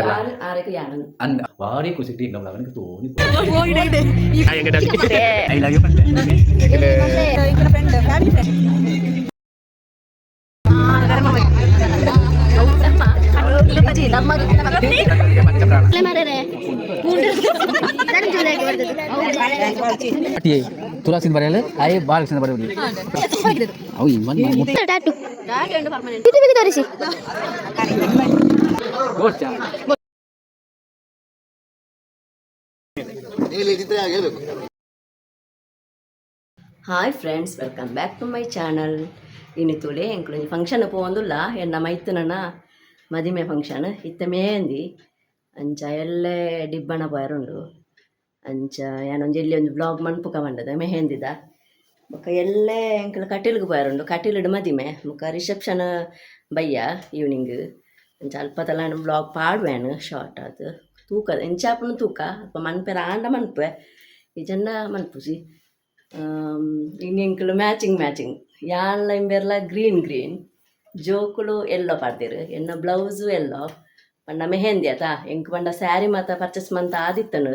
ಮಾತಾಡ ಆರಕ್ಕೆ ಯಾನು ಅಂದ ಭಾರಿ ಖುಷಿ ನಮ್ಮ ಅವನಿಗೆ ತೋನಿ ತುಳಸಿಂದ ಬರೆಯಲ್ಲ ಆಯ್ ಬಾಲಕೃಷ್ಣ ಬರೆಯುವುದು ಅವು ತೋರಿಸಿ hi friends, welcome back to my channel. ಇನ್ನಿತುಲೆ ಎಂಕ್ಲು ಫಂಕ್ಷನ್ ಪೋಂದುಲ್ಲ ಎನ್ನ ಮೈತನನ ಮದಿಮೆ ಫಂಕ್ಷನ್ ಇತ್ತ ಮೇಂದಿ ಅಂಚ ಎಲ್ಲೇ ಡಿಬ್ಬಣ ಬರುಂಡು ಅಂಚ ಏನೊಂದು ಎಲ್ಲಿ ಒಂದು ಬ್ಲಾಗ್ ಮನ್ಪುಕ ಬಂದದ ಮೆಹಂದಿದ ಬೊಕ್ಕ ಎಲ್ಲೇ ಎಂಕ್ಲು ಕಟೀಲ್ಗೆ ಬರುಂಡು ಕಟೀಲ್ಡು ಮದಿಮೆ ಬೊಕ್ಕ ರಿಸೆಪ್ಷನ್ ಬಯ್ಯ ಈವ್ನಿಂಗ್ ಅಂಚ ಅಲ್ಪದಲ್ಲ ಬ್ಲಾಗ್ ಪಾಡ್ವೇನು ಶಾರ್ಟ್ ಅದು ತೂಕ ಎಂಚಾಪನು ತೂಕ ಅಲ್ಪ ಮನ್ಪೆರ ಆಂಡ ಮನ್ಪೆ ಈ ಜನ ಮನ್ಪುಸಿ ಇಂಗೆಂಕ್ಲು ಮ್ಯಾಚಿಂಗ್ ಯಾನ್ಲ ಇಂಬೆರ್ಲ ಗ್ರೀನ್ ಜೋಕುಲು ಎಲ್ಲೋ ಪಾಡ್ದೆರು ಎನ್ನ ಬ್ಲೌಸು ಎಲ್ಲೋ ಪಂಡ ಮೆಹಂದಿ ಆತ ಎಂಕ್ ಪಂಡ ಸ್ಯಾರಿ ಮಾತ ಪರ್ಚೇಸ್ ಮಂತ ಆದಿತ್ತನು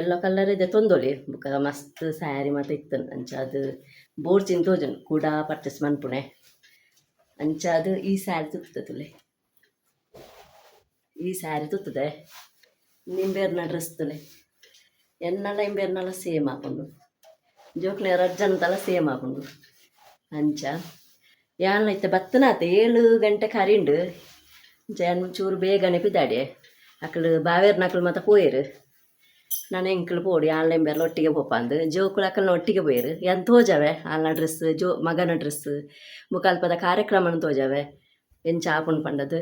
ಎಲ್ಲೋ ಕಲರ್ ಇದೆ ತೊಂದೊಲಿ ಬುಕ್ಕ ಮಸ್ತ್ ಸ್ಯಾರಿ ಮಾತ ಇತ್ತನು ಅಂಚ ಅದು ಬೋರ್ಚಿನ ತೋಜನು ಕೂಡ ಪರ್ಚೇಸ್ ಮನ್ಪುಣೆ ಅಂಚ ಅದು ಈ ಸ್ಯಾರಿ ತುತ್ತಲೆ ಈ ಸ್ಯಾರಿ ತುತ್ತದೆ ನಿಂಬೇರ್ನ ಡ್ರೆಸ್ ತುಲೆ ಎನ್ನಲ ಇಂಬೇರ್ನಲ್ಲ ಸೇಮ್ ಹಾಕೊಂಡು ಜೋಕ್ಲೆ ರಜ್ಜಂತಲ್ಲ ಸೇಮ್ ಹಾಕೊಂಡು ಅಂಚ ಯಾನ್ ಐತೆ ಬತ್ತನಾತ 7 ಗಂಟೆ ಕರಿಂಡು ಜನ್ ಚೂರು ಬೇಗನೆ ಪಿದಾಡೆ ಅಕ್ಕಳು ಬಾವೇರ್ನಕ್ಕಳು ಮತ್ತೆ ಪೋಯರು ನಾನು ಎಂಕ್ಳು ಪೋಡಿ ಆನ್ಲೈನ್ ಬೇರೆ ಒಟ್ಟಿಗೆ ಪೋಪ ಅಂದು ಜೋಕುಳು ಅಕ್ಕಳನ್ನ ಒಟ್ಟಿಗೆ ಪೋಯರು ಎಂತ ತೋಜಾವೆ ಆಲ್ನ ಡ್ರೆಸ್ ಮಗನ ಡ್ರೆಸ್ ಮುಖಾಲ್ಪದ ಕಾರ್ಯಕ್ರಮನ ತೋಜಾವೆ ಎಂಚ ಹಾಕೊಂಡು ಪಂಡದು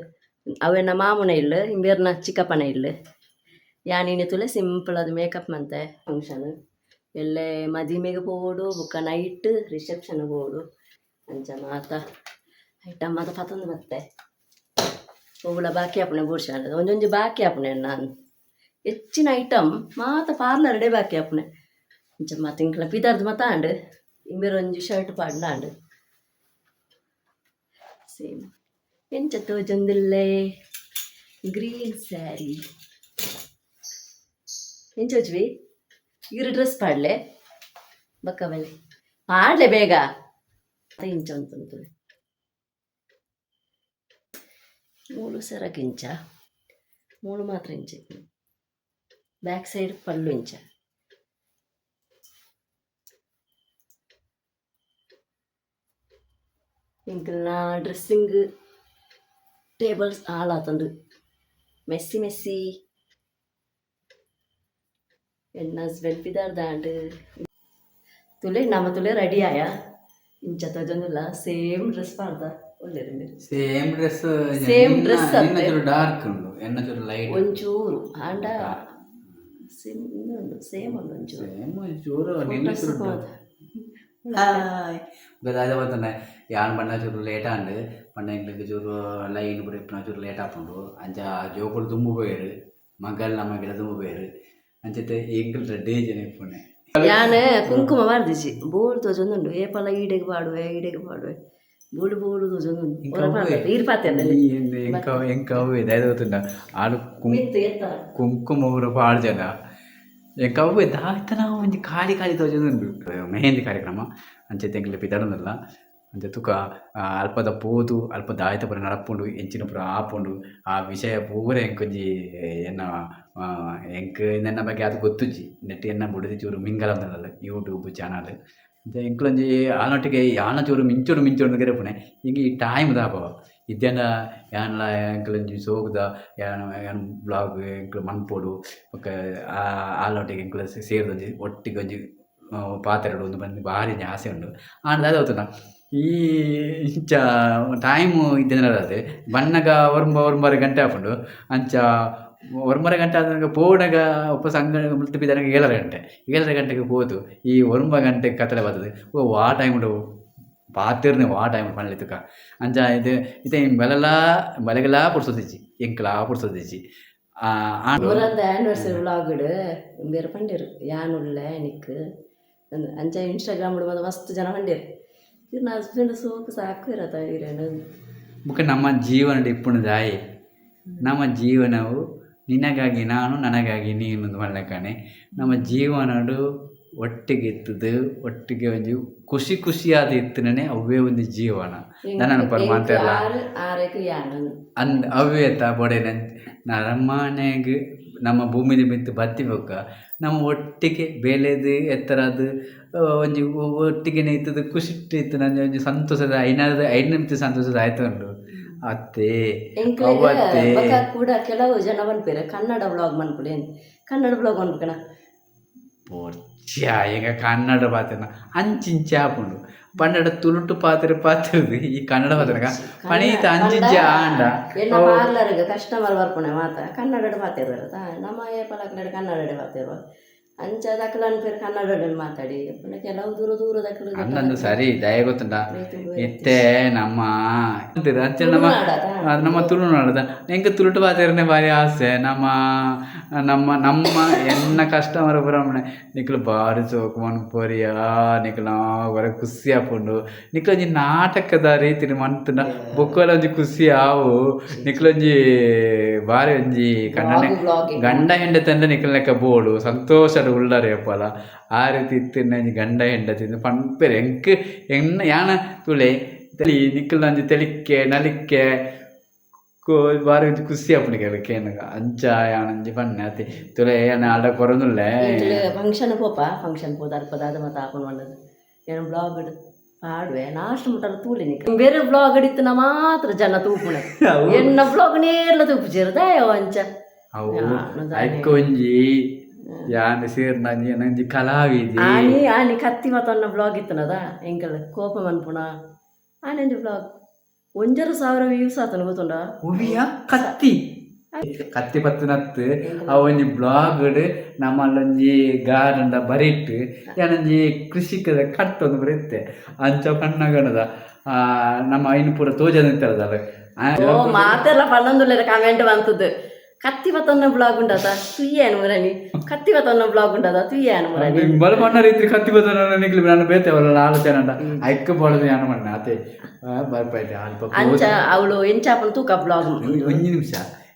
ಅವೆನ್ನ ಮಾಮೂನ ಇಲ್ಲ ಇಂಬೇರ್ನ ಚಿಕ್ಕಪ್ಪನ ಇಲ್ಲ ಯಾನಿನ ತುಲೆ ಸಿಂಪಲ್ ಅದು ಮೇಕಪ್ ಮಂತೆ ಫಂಕ್ಷನ್ ಎಲ್ಲೇ ಮದಿಮೆಗೆ ಪೋಡು ಬುಕ್ಕ ನೈಟ್ ರಿಸೆಪ್ಷನ್ಗೆ ಪೋಡು ಅಂಚ ಮಾತ ಐಟಮ್ ಮಾತ ಪತಂದು ಮತ್ತೆ ಹೂವುಳ ಬಾಕಿ ಹಾಪಣೆ ಬೋಡ್ಸಾಣದು ಒಂದೊಂದು ಬಾಕಿ ಹಾಪಣೆ ನಾನು ಹೆಚ್ಚಿನ ಐಟಮ್ ಮಾತ ಪಾರ್ಲರ್ಡೆ ಬಾಕಿ ಹಾಪಣೆ ಅಂಚ ಮಾತು ಇಂಕ್ಲ ಪಿದಾರ್ದು ಮಾತ ಆಂಡು ಇಂಬೇರು ಒಂಜಿ ಶರ್ಟ್ ಪಾಡ್ಲಾಂಡು ಸೇಮ್ ಎಂಚ ತೋಜೊಂದಿಲ್ಲೇ ಗ್ರೀನ್ ಸ್ಯಾರಿ ಎಂಚೋಜ್ವಿ ಇರು ಡ್ರೆಸ್ ಪಾಡ್ಲೆ ಬಕ್ಕವಲ್ಲಿ ಪಾಡ್ಲೆ ಬೇಗ ಇಂಚ ಅಂತಂತು ಮೂಳು ಸರಕ್ಕೆ ಇಂಚ ಮೂಳು ಮಾತ್ರ ಇಂಚ ಬ್ಯಾಕ್ ಸೈಡ್ ಪಲ್ಲು ಇಂಚ ಇಂಕಲ್ನ ಡ್ರೆಸ್ಸಿಂಗ್ ಟೇಬಲ್ಸ್ ಹಾಳಾತಂದು ಮೆಸ್ಸಿ ಎನ್ನ ಹಸ್ಬೆಂಡ್ ಪಿದಾರ್ದಾಂಡು ತುಲೆ ನಮ್ಮ ತುಲೆ ರೆಡಿ ಆಯ ಇಂಚ ತಜೊಂದಿಲ್ಲ ಸೇಮ್ ಡ್ರೆಸ್ ಪಾಡ್ದ ಒಳ್ಳೆದು ಸೇಮ್ ಡ್ರೆಸ್ ಡಾರ್ಕ್ ಉಂಡು ಎನ್ನ ಚೂರು ಲೈಟ್ ಒಂಚೂರು ಆಂಡ ಸೇಮ್ ಉಂಡು ಒಂಚೂರು ಸೇಮ್ ಒಂಚೂರು ನಿನ್ನ ಚೂರು ಗದಾದ ಬರ್ತನೆ ಯಾನ್ ಬಣ್ಣ ಚೂರು ಲೇಟ್ ಆಂಡು ಪಂಡ ಎಂಕ್ಲಿಗೆ ಚೂರು ಲೈನ್ ಬುರಿಪ್ನ ಚೂರು ಲೇಟ್ ಆಪುಂಡು ಅಂಚ ಜೋಕುಲು ತುಂಬು ಪೋಯರು ಮಗಲ್ ನಮಗೆಲ್ಲ ತುಂಬು ಪೋಯರು ಅಂಚತೆ ಎಂಕ್ಲು ರೆಡ್ಡಿ ಜನ ಇಪ್ಪುಣೆ ಯಾನ್ ಕುಂಕುಮ ಬರ್ದಿಸಿ ಬೋಳು ತೋಜೊಂದುಂಡು ಏಪಲ ಈಡೆಗೆ ಪಾಡುವೆ ಬೋಳು ತೋಜೊಂದುಂಡು ಈರ್ ಪಾತೆಲ್ಲ ಎಂಕ ಅವು ಇದೆ ಗೊತ್ತುಂಡ ಆಡು ಕುಂಕುಮ ಊರ ಪಾಡು ಜನ ಎಂಕ ಅವು ದಾತನ ಒಂಜಿ ಖಾಲಿ ತೋಜೊಂದುಂಡು ಮೆಹಂದಿ ಕಾರ್ಯಕ್ರಮ ಅಂಚೆ ಎಂಕ್ಲೆ ಪಿದಾಡೊಂದಲ್ಲ ಅಂಚೆ ತುಕ ಅಲ್ಪದ ಪೋದು ಅಲ್ಪ ದಾಯತ ಪುರ ನಡಪುಂಡು ಎಂಚಿನ ಪುರ ಆಪುಂಡು ಆ ವಿಷಯ ಪೂರ ಎಂಕೊಂಜಿ ಎನ್ನ ಎಂಕ್ ನನ್ನ ಬಗ್ಗೆ ಅದು ಗೊತ್ತುಜ್ಜಿ ನೆಟ್ಟು ಎನ್ನ ಬುಡದಿ ಚೂರು ಮಿಂಗಲ ಅಂದಲ್ಲ ಯೂಟ್ಯೂಬ್ ಚಾನಲ್ ಅಂಚೆ ಎಂಕ್ಲೊಂಜಿ ಆನೊಟ್ಟಿಗೆ ಯಾನ ಚೂರು ಮಿಂಚೋಡು ಗೆರಪುಣೆ ಈಗ ಈ ಟೈಮ್ ದಾಪವ ಇದ್ಯಂಡ ಯಾನ್ಲ ಎಂಕ್ಲೊಂಜಿ ಸೋಗುದ ಯಾನ್ ಬ್ಲಾಗ್ ಎಂಕ್ಲು ಮನ್ಪೋಡು ಬೊಕ್ಕ ಆಲೊಟ್ಟಿಗೆ ಎಂಕ್ಲು ಸೇರಿದೊಂಜಿ ಒಟ್ಟಿಗೆ ಒಂಜಿ ಪಾತ್ರೆಡು ಒಂದು ಬಂದು ಭಾರಿ ಆಸೆ ಉಂಡು ಆಂಡ ಅದು ಗೊತ್ತುಂಡ ಈ ಇಂಚ ಟೈಮು ಇದ್ದಿನದೆ ಬಣ್ಣಗ ಒರ್ಮರೆ ಗಂಟೆ ಆಪುಂಡು ಅಂಚ ಒರ್ಮರೆ ಗಂಟೆ ಆದಾಗ ಪೋಣಗ ಒಪ್ಪ ಸಂಘ ಮುಲ್ತಿಪಿದಾನಾಗ 7 ಗಂಟೆಗೆ ಹೋದು ಈ 1 ಗಂಟೆಗೆ ಕತ್ತಲೆ ಬರ್ತದೆ ಆ ಟೈಮ್ ಉಂಡು ಪಾತಿರ್ನೆ ಆ ಟೈಮ್ ಪಣ್ಲಿತ್ತುಕ ಅಂಚ ಇದು ಬಲೆಗಲ ಪುಡ್ಸೋದಿಜ್ಜಿ ಎಂಕ್ಲಾ ಪುಡ್ಸೋದಿಜ್ಜಿ ಆನಿವರ್ಸರಿ ವ್ಲಾಗ್ಡ್ ಬೇರೆ ಪಂಡೇರು ಯಾನುಳ್ಳ ನಿಕ್ ಅಂಚ ಇನ್ಸ್ಟಾಗ್ರಾಮ್ ಮಸ್ತ್ ಜನ ಪಂಡೇರು ಇವ್ರನ್ನ ಹಸ್ಬೆಂಡ್ ಸೋಕು ಸಾಕು ಇರತ್ತ ಇರೇನು ಬುಕ್ಕ ನಮ್ಮ ಜೀವನ ಇಪ್ಪುಣದಾಯಿ ನಮ್ಮ ಜೀವನವು ನಿನಗಾಗಿ ನಾನು ನನಗಾಗಿ ನೀನು ಮಲ್ಲಕಣೆ ನಮ್ಮ ಜೀವನಡು ಒಟ್ಟಿಗೆ ಇತ್ತದು ಒಟ್ಟಿಗೆ ಒಂದು ಖುಷಿಯಾದ ಇತ್ತನೇ ಅವೇ ಒಂದು ಜೀವನ ನನ್ನ ಪರಮಾಂತೆಲ್ಲ ಅವೇ ಬೋಡೇನ ನಮ್ಮನೆಗೆ ನಮ್ಮ ಭೂಮಿಲಿ ಬಿತ್ತು ಬತ್ತಿಬೇಕ ನಮ್ಮ ಒಟ್ಟಿಗೆ ಬೇಲೆದು ಎತ್ತರದು ಒಂಜಿ ಒಟ್ಟಿಗೆ ಇತ್ತದು ಖುಷಿ ಇತ್ತು ನನ್ನ ಒಂಜಿ ಸಂತೋಷದ ಐದು ನಿಮಿಷ ಸಂತೋಷದ ಆಯ್ತು ಉಂಟು ಅತ್ತೆ ಅವತ್ತೇ ಕೂಡ ಕೆಲವು ಜನ ಬಂದ್ಪೇರೆ ಕನ್ನಡ ಬ್ಲಾಗ್ ಮನ್ಪುಡೆ ಕನ್ನಡ ಬ್ಲಾಗ್ ಮನ್ಪುಕಣ ಈಗ ಕನ್ನಡ ಪಾತ್ರ ಅಂಚಿಂಚ ಹಾಕೊಂಡು ಪನ್ನಡ ತುಳುಟು ಪಾತ್ರದ ಈ ಕನ್ನಡ ಪಾತ್ರ ಪಣೀತ ಅಂಚಿಂಚ ಆಂಡ ಎಲ್ಲ ಪಾರ್ಲರ್ಗೆ ಕಸ್ಟಮರ್ ಬರ್ಪುಣೆ ಮಾತ ಕನ್ನಡ ಮಾತಾಡ್ಬಾರ ನಮ್ಮ ಪಲಕಡೆ ಕನ್ನಡ ಮಾತಾಡುವ ಅಂಚ ದಕ್ಕಲ ಅನ್ಪೇರು ಕನ್ನಡದಲ್ಲಿ ಮಾತಾಡಿ ಕೆಲವು ದೂರ ದಕ್ಕಲು ಅನ್ನೊಂದು ಸರಿ ದಯ ಗೊತ್ತುಂಟ ಇತ್ತೆ ನಮ್ಮ ನಮ್ಮ ತುಳುನಾಡದ ಹೆಂಗೆ ತುಳುಟು ಪಾತ್ರನೇ ಭಾರಿ ಆಸೆ ನಮ್ಮ ನಮ್ಮ ನಮ್ಮ ಎನ್ನ ಕಸ್ಟಮರ್ ಬರಮಣೆ ನಿಕ್ಲು ಬಾರಿ ಸೋಕು ಮನ್ಪೋರಿಯಾ ನಿಕ್ಲು ನಾವು ಬರ ಖುಷಿ ಹಾಕೊಂಡು ನಿಕ್ಲು ಒಂಜಿ ನಾಟಕದ ರೀತಿ ಮನ್ತುಂಡ ಬೊಕ್ಕಲ ಒಂಜಿ ಖುಷಿ ಆವು ನಿಕ್ಲೊಂಜಿ ಬಾರಿ ಒಂಜಿ ಕನ್ನಡ ಗಂಡ ಹೆಂಡತಿ ನಿಕ್ಲ ಲೆಕ್ಕ ಬೋಡು ಸಂತೋಷ ಉಳ್ಳಾರೆ ಅಪ್ಪಲ ಆ ರೀತಿ ಇತ್ತಿನ ಗಂಡ ಹೆಂಡತಿ ಪಂಪೆರೆ ಎಂಕ್ ಎನ್ನ ಯಾನ ತುಳೆ ತಳಿ ನಿಕ್ಕಲ್ ನಂಜಿ ತೆಲಿಕ್ಕೆ ನಲಿಕ್ಕೆ ಬಾರಿ ಒಂಜಿ ಖುಷಿ ಅಪ್ಪನ ಕೇಳಕ್ಕೆ ಅಂಚ ಯಾನಂಜಿ ಪನ್ನೆ ಅತಿ ತುಳೆ ಏನ ಆಡ ಕೊರನುಲ್ಲೆ ಫಂಕ್ಷನ್ ಫಂಕ್ಷನ್ ಪೋದ ಅಲ್ಪದಾದ ಮತ್ತೆ ಹಾಕೊಂಡು ಬಂದದ್ದು ಏನು ಬ್ಲಾಗ್ ಪಾಡುವೆ ಲಾಸ್ಟ್ ಮುಟ್ಟಲು ತೂಲಿ ನಿಕ್ಕ ಬೇರೆ ಬ್ಲಾಗ್ ಅಡಿತ್ತು ನಾ ಮಾತ್ರ ಜನ ತೂಪುಣೆ ಎನ್ನ ಬ್ಲಾಗ್ ನೇರ್ಲ ತೂಪುಜಿರದ ಅಂಚ ಒಂಜಿ ಯಾನ ಸೇರ್ನಂಜಿ ನಂಜಿ ಕಲಾವಿದಿ ಆನಿ ಕತ್ತಿ ಮತ್ತೊನ್ನ ಬ್ಲಾಗ್ ಇತ್ತನದ ಎಂಕಲ್ ಕೋಪ ಮನ್ಪುಣ ಆನಂಜಿ ಬ್ಲಾಗ್ 1,000 ವ್ಯೂಸ್ ಆತನ ಗೊತ್ತುಂಡ ಕತ್ತಿ ಪತ್ತಿನತ್ತು ಆ ಒಂಜಿ ಬ್ಲಾಗ್ ನಮ್ಮಲ್ಲೊಂಜಿ ಗಾರ್ಡನ್ ಬರಿಟ್ಟು ಯಾನೊಂಜಿ ಕೃಷಿಕದ ಕಟ್ಟೊಂದು ಬರುತ್ತೆ ಅಂಚ ಕಣ್ಣಗಣದ ನಮ್ಮ ಐನು ಪೂರ ತೋಜದ ನಿಂತರದಲ್ಲ ಮಾತೆಲ್ಲ ಪನ್ನೊಂದುಲ್ಲೇರ ಕಮೆಂಟ್ ಬಂತದ್ದು ಕತ್ತಿ ಪತ್ತೊನ್ನ ಬ್ಲಾಗ್ ಉಂಡದ ತುಯ್ಯನು ಮುರನಿ ಕತ್ತಿ ಪತ್ತೊನ್ನ ಬ್ಲಾಗ್ ಉಂಡದ ತುಯ್ಯನು ಮುರನಿ ಬಲ ಮಣ್ಣ ರೀತಿ ಕತ್ತಿ ಪತ್ತೊನ್ನ ನಿಕ್ಲಿ ನಾನು ಬೇತೇವಲ್ಲ ಆಲೋಚನೆ ಅಂಡ ಐಕ್ಕ ಬೋಳದು ಯಾನು ಮಣ್ಣ ಅತೆ ಬರ್ಪೈತೆ ಅಂಚ ಅವಳು ಎಂಚಾಪನ ತೂಕ ಬ್ಲಾಗ್ ಒಂಜಿ ನಿಮಿಷ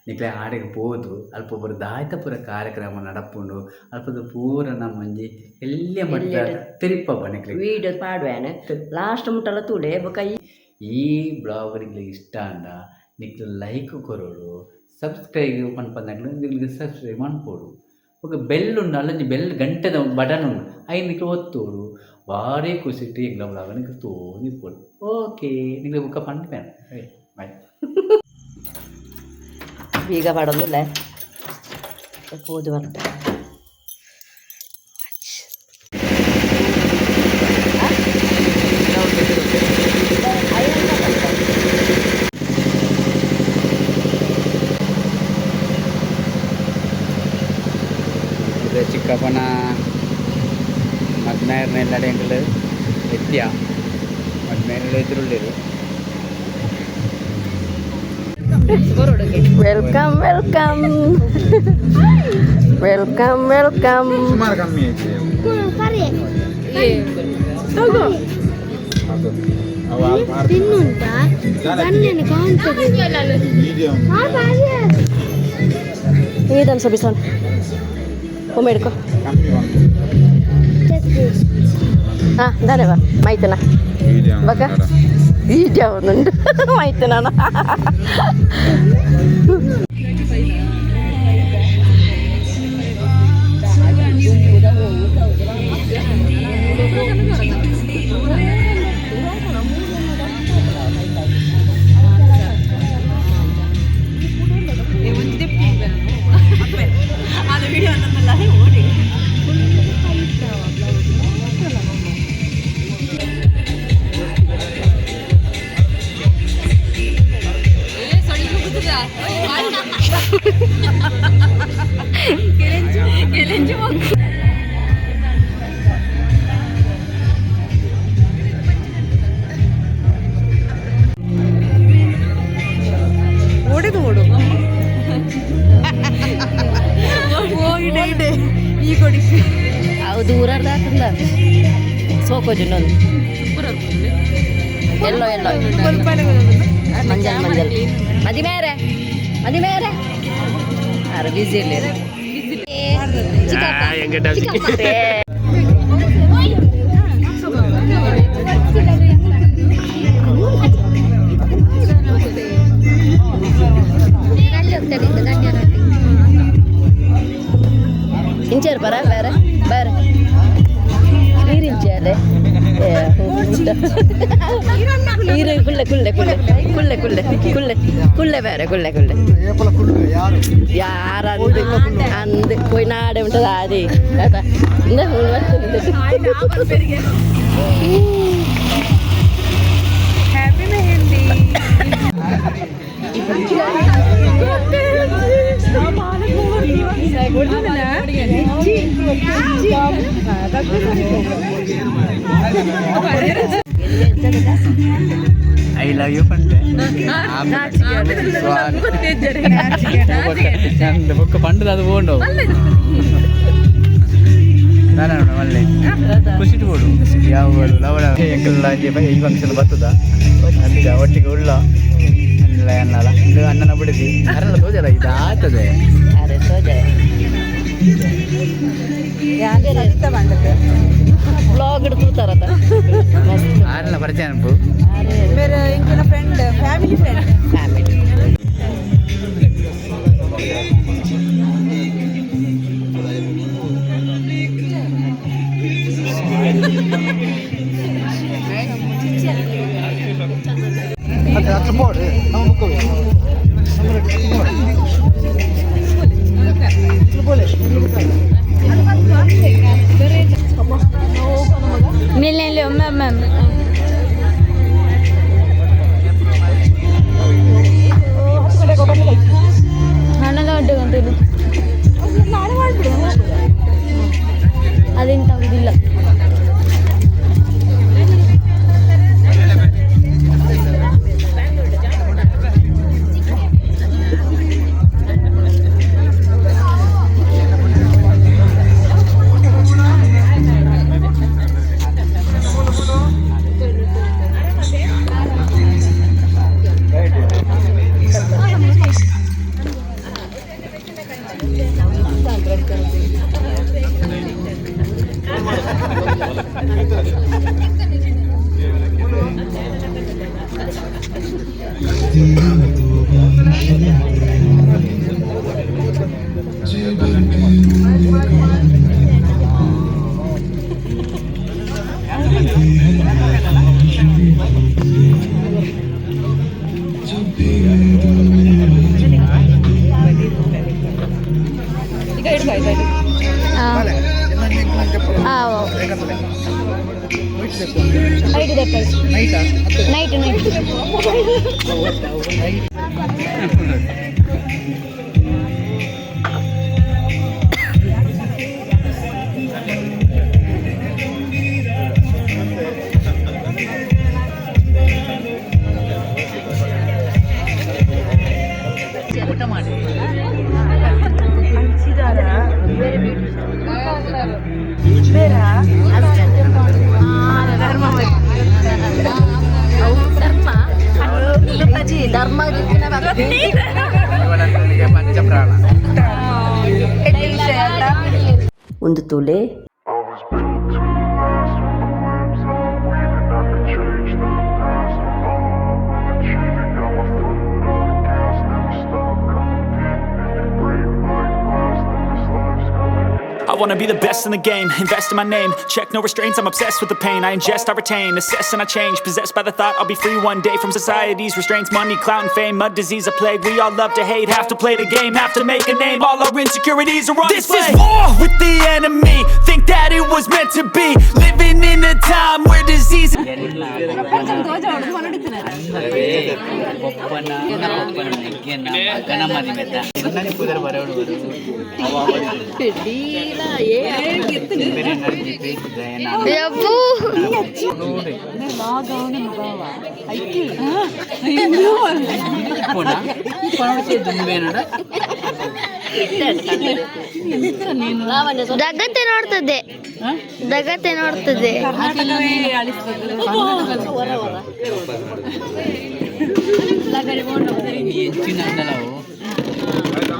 ನಿಕ್ಲೆ ಆಡೆಗೆ ಪೋದು ಅಲ್ಪ ಒಬ್ಬರು ದಾಯ್ತ ಪೂರ ಕಾರ್ಯಕ್ರಮ ನಡಪುಂಡು ಅಲ್ಪದ ಪೂರ ನಮ್ಮಂಜಿ ಎಲ್ಲೇ ಮಟ್ಟ ತಿರುಪಪ್ಪ ನಿಕ್ಲೆ ವೀಡಿಯೋ ಪಾಡುವೇನೆ ಲಾಸ್ಟ್ ಮುಟ್ಟಲ್ಲ ತೂಡೆ ಬೊಕ ಈ ಬ್ಲಾಗರಿಗೆ ಇಷ್ಟ ಅಂಡ ನಿಕ್ಲೆ ಲೈಕ್ ಕೊರೋಡು ಸಬ್ಸ್ಕ್ರೈಬ್ ಪನ್ಪಂದಾಗ್ಲು ನಿಕ್ಲಿಗೆ ಸಬ್ಸ್ಕ್ರೈಬ್ ಮನ್ಪೋಡು ఒక బెల్ ఉండాలి నీ బెల్ గంటెದ బటన్ ఉంది అయి నీకు ఒత్తోడు భారీ కుసిట్టి ఇంట్లో లాగా నీకు తోని పోడు ఓకే నీకు ఒక పండు పెన్ బాయ్ ಬೀಗ ಮಾಡೋದಿಲ್ಲ ಹೋದು ಬರುತ್ತೆ ಚಿಕ್ಕಪ್ಪನ ಮದ್ಮೇರನ್ನ ಎಲ್ಲಡೆ ಎಂಕಲು ಎತ್ತಿಯ ಮದ್ಮೇರೆಲ್ಲ ಎದುರುಳ್ಳೇರು ವೆಲ್ಕಮ್ ವೆಲ್ಕಮ್ ವೆಲ್ಕಮ್ ವೆಲ್ಕಮ್ ಸುಮಾರು ಕಮ್ಮಿ ಇದನ್ನು ಸಬಿಸೋಣ ಒಮ್ಮೆ ಹಿಡ್ಕೊ ಹಾಂ ಧನ್ಯವ ಮಾಯ್ತನ ಬಕ ವೀಡಿಯೋ ಒಂದುಂಟು ಮಾಯ್ತು ನಾನು ದೂರ ಸೋಕೋಜು ಎಲ್ಲೋ ಎಲ್ಲೋ ಮಂಜಲ್ ಮಂಜಲ್ ಮದಿ ಮೇರೆ ಯಾರು ಬಿಸಿ ಇಲ್ಲ ಇಂಚೇರು ಬರ ಬೇರೆ ಬೇರೆ ನೀರಿಂಚೆ ನೀರು ಕುಳ್ಳೆ ಕುಳ್ಳೆ ಕುಳ್ಳೆ ಕುಳ್ಳೆ ಕುಳ್ಳೆ ಕುಳ್ಳೆ ಕುಳ್ಳೆ ಬೇರೆ ಕುಳ್ಳೆ ಕುಳ್ಳೆ ಯಾರಂದು ಅಂದು പോയി നാടെ വിട്ടത് ആര് കേട്ടാ എന്താ happy mehndi I love you ಪಂಡೆ ಬೊಕ್ಕ ಪಂಡದ ಅದು ಹೋಂಡು ಮಲ್ಲೆ ಖುಷಿ ಕೊಡು ಯಾವ ಲವಣ ಎಂಕಲ್ಲ ಈ ಫಂಕ್ಷನ್ ಬರ್ತದ ಅಂತ ಒಟ್ಟಿಗೆ ಉಳ್ಳ ಅನ್ನಲ್ಲ ಇದು ಅನ್ನನ ಬಿಡಿಸಿ ಅರೆಲ್ಲ ತೋಜಲ್ಲ ಇದು ಆಗ್ತದೆ ಅರೆ ಸೋಜೆ ಬ್ಲಾಗ್ ಇಡ್ತಾರತ್ತ ಆರೆಲ್ಲ ಪರಿಚಯ ಅನ್ಪು मेरे इनके फ्रेंड फैमिली ಫ್ಯಾಮಿಲಿ ಹಣದ ಒಡ್ಡು ಗಂಟೆದು ನಾಳೆ ಮಾಡ್ಬಿಡು ಅದೇನು ತಗುದಿಲ್ಲ ನೈಟ್ ಧರ್ಮ ಪಂಚಪ್ರಾಣ ಒಂದು ತೊಲೆ I wanna be the best in the game, invest in my name. Check no restraints, I'm obsessed with the pain. I ingest, I retain, assess and I change. Possessed by the thought I'll be free one day from society's restraints. Money, clout and fame, a disease, a plague. We all love to hate, have to play the game, have to make a name. All our insecurities are on display. This is war with the enemy, think that it was meant to be. Living in a time where disease ಜಗತ್ತೆ ನೋಡ್ತದೆ ಜಗತ್ತೆ ನೋಡ್ತದೆ ಎಂಚಿನ ಅಂದಲವು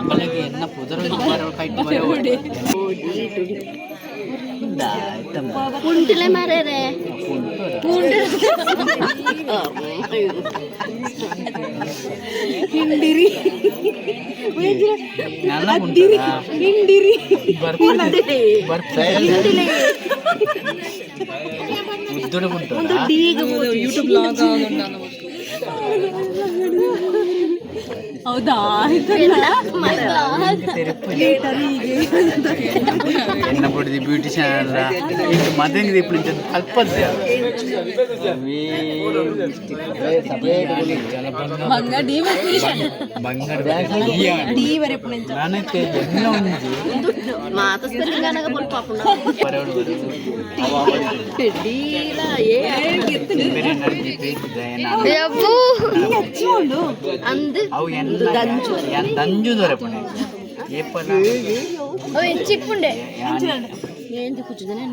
ಬೆಳಗ್ಗೆ ಎನ್ನ ಪುದರೊಂದು ಬರೋ kite ಬರೋ ಕುಂಟಿಲೆ ಮಾರೇರೆ ಹಿಂಡಿರಿ ನನ್ನ ಕುಂಟಿರಿ ಹಿಂಡಿರಿ ಮುದ್ದೊಡೆ ಕುಂಟು YouTube log ಹೌದಾ ಎನ್ನ ಪುಡಿದಿ beautician ಅಲ್ಲ ಈಗ ಮದುವೆಗೆ ఇప్పుడు ಕಲ್ಪದ್ದೆ ನಾನೈತೆ ಎನ್ನ ಒಂಜಿ ಮಾತಸ್ಕರಿಂಗಾನಾಗ ಬಲ್ಪ ಬರೋಡು ಬೇರೆ ನಡಿ ಬೇಕಿದೆ ಅಂದ್ ಅವು ಎನ್ನ ದಂಜು ದೊರೆಪಣೆ ಏಪಲ ಚಿಪ್ಪುಂಡೆ ఏంది కూర్చుందని